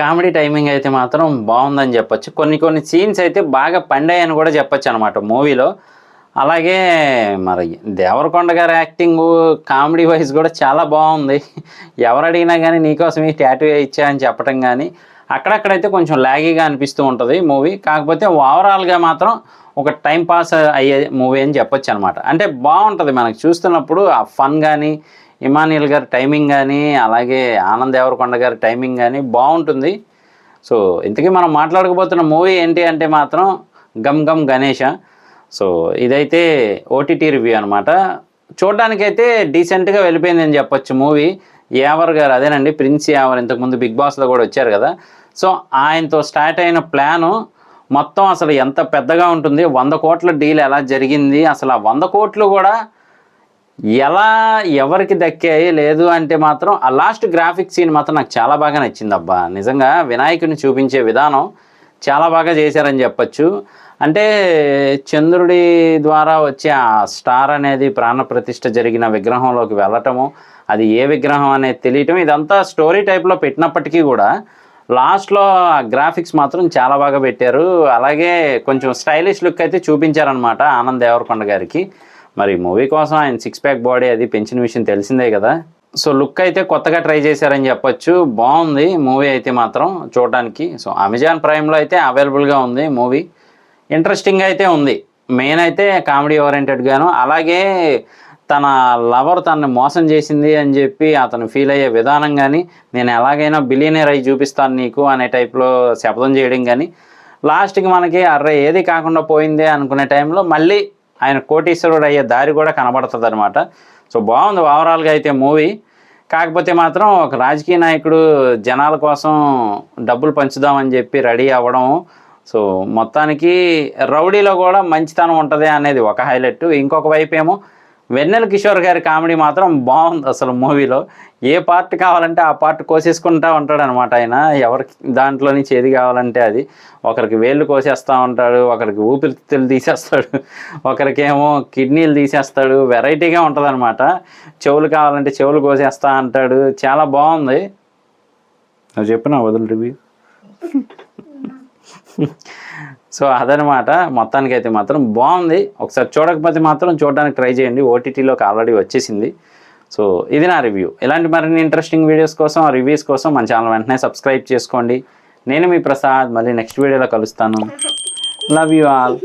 Comedy timing అయితే మాత్రం బాగుందని చెప్పొచ్చు. కొన్ని సీన్స్ అయితే బాగా పండాయని కూడా చెప్పొచ్చు అనమాట మూవీలో. అలాగే మరి దేవరకొండ గారి యాక్టింగు కామెడీ వైజ్ కూడా చాలా బాగుంది. ఎవరు అడిగినా కానీ నీకోసం ఈ టాటూ ఇచ్చా అని చెప్పడం కానీ అక్కడక్కడైతే కొంచెం లాగీగా అనిపిస్తూ ఉంటుంది మూవీ. కాకపోతే ఓవరాల్గా మాత్రం ఒక టైం పాస్ అయ్యే మూవీ అని చెప్పొచ్చు అనమాట. అంటే బాగుంటుంది మనకు చూస్తున్నప్పుడు ఆ ఫన్ కానీ, ఇమానియల్ గారి టైమింగ్ కానీ, అలాగే ఆనంద్ దేవరకొండ గారి టైమింగ్ కానీ బాగుంటుంది. సో ఇంతకీ మనం మాట్లాడకపోతున్న మూవీ ఏంటి అంటే మాత్రం గమ్ గమ్ గణేష. సో ఇదైతే ఓటీటీ రివ్యూ అనమాట. చూడడానికైతే డీసెంట్గా వెళ్ళిపోయిందని చెప్పొచ్చు మూవీ. యావర్ గారు, అదేనండి ప్రిన్స్ యావర్, ఇంతకుముందు బిగ్ బాస్లో కూడా వచ్చారు కదా. సో ఆయనతో స్టార్ట్ అయిన ప్లాను మొత్తం అసలు ఎంత పెద్దగా ఉంటుంది, 100 కోట్ల డీల్ ఎలా జరిగింది, అసలు ఆ 100 కోట్లు కూడా ఎలా ఎవరికి దక్కాయి లేదు అంటే మాత్రం ఆ లాస్ట్ గ్రాఫిక్ సీన్ మాత్రం నాకు చాలా బాగా నచ్చింది అబ్బా. నిజంగా వినాయకుడిని చూపించే విధానం చాలా బాగా చేశారని చెప్పచ్చు. అంటే చంద్రుడి ద్వారా వచ్చే ఆ స్టార్ అనేది ప్రాణప్రతిష్ఠ జరిగిన విగ్రహంలోకి వెళ్ళటము, అది ఏ విగ్రహం అనేది తెలియటం, ఇదంతా స్టోరీ టైప్లో పెట్టినప్పటికీ కూడా లాస్ట్లో ఆ గ్రాఫిక్స్ మాత్రం చాలా బాగా పెట్టారు. అలాగే కొంచెం స్టైలిష్ లుక్ అయితే చూపించారనమాట ఆనంద్ దేవరకొండ గారికి. మరి మూవీ కోసం ఆయన 6 ప్యాక్ బాడీ అది పెంచిన విషయం తెలిసిందే కదా. సో లుక్ అయితే కొత్తగా ట్రై చేశారని చెప్పొచ్చు. బాగుంది మూవీ అయితే మాత్రం చూడడానికి. సో అమెజాన్ ప్రైమ్లో అయితే అవైలబుల్గా ఉంది మూవీ. ఇంట్రెస్టింగ్ అయితే ఉంది. మెయిన్ అయితే కామెడీ ఓరియంటెడ్గాను, అలాగే తన లవర్ తనని మోసం చేసింది అని చెప్పి అతను ఫీల్ అయ్యే విధానం కానీ, నేను ఎలాగైనా బిలియనర్ అయి చూపిస్తాను నీకు అనే టైప్లో శపథం చేయడం కానీ, లాస్ట్కి మనకి అర్రే ఏది కాకుండా పోయిందే అనుకునే టైంలో మళ్ళీ ఆయన కోటీశ్వరుడు అయ్యే దారి కూడా కనబడుతుంది అనమాట. సో బాగుంది ఓవరాల్గా అయితే మూవీ. కాకపోతే మాత్రం ఒక రాజకీయ నాయకుడు జనాల కోసం డబ్బులు పంచుదామని చెప్పి రెడీ అవ్వడం, సో మొత్తానికి రౌడీలో కూడా మంచితనం ఉంటుంది అనేది ఒక హైలైట్. ఇంకొక వైపు ఏమో వెన్నెల కిషోర్ గారి కామెడీ మాత్రం బాగుంది. అసలు మూవీలో ఏ పార్ట్ కావాలంటే ఆ పార్ట్ కోసేసుకుంటూ ఉంటాడు అనమాట ఆయన. ఎవరికి దాంట్లో నుంచి ఏది కావాలంటే అది, ఒకరికి వేళ్ళు కోసేస్తూ ఉంటాడు, ఒకరికి ఊపిరితిత్తులు తీసేస్తాడు, ఒకరికేమో కిడ్నీలు తీసేస్తాడు. వెరైటీగా ఉంటుంది అనమాట. చెవులు కావాలంటే చెవులు కోసేస్తా అంటాడు. చాలా బాగుంది. నువ్వు చెప్పినా వదులు రివ్యూ. సో అదనమాట. మొత్తానికి అయితే మాత్రం బాగుంది. ఒకసారి చూడకపోతే మాత్రం చూడడానికి ట్రై చేయండి. ఓటీటీలోకి ఆల్రెడీ వచ్చేసింది. సో ఇది నా రివ్యూ. ఇలాంటి మరిన్ని ఇంట్రెస్టింగ్ వీడియోస్ కోసం, రివ్యూస్ కోసం మన ఛానల్ వెంటనే సబ్స్క్రైబ్ చేసుకోండి. నేను మీ ప్రసాద్. మళ్ళీ నెక్స్ట్ వీడియోలో కలుస్తాను. Love you all.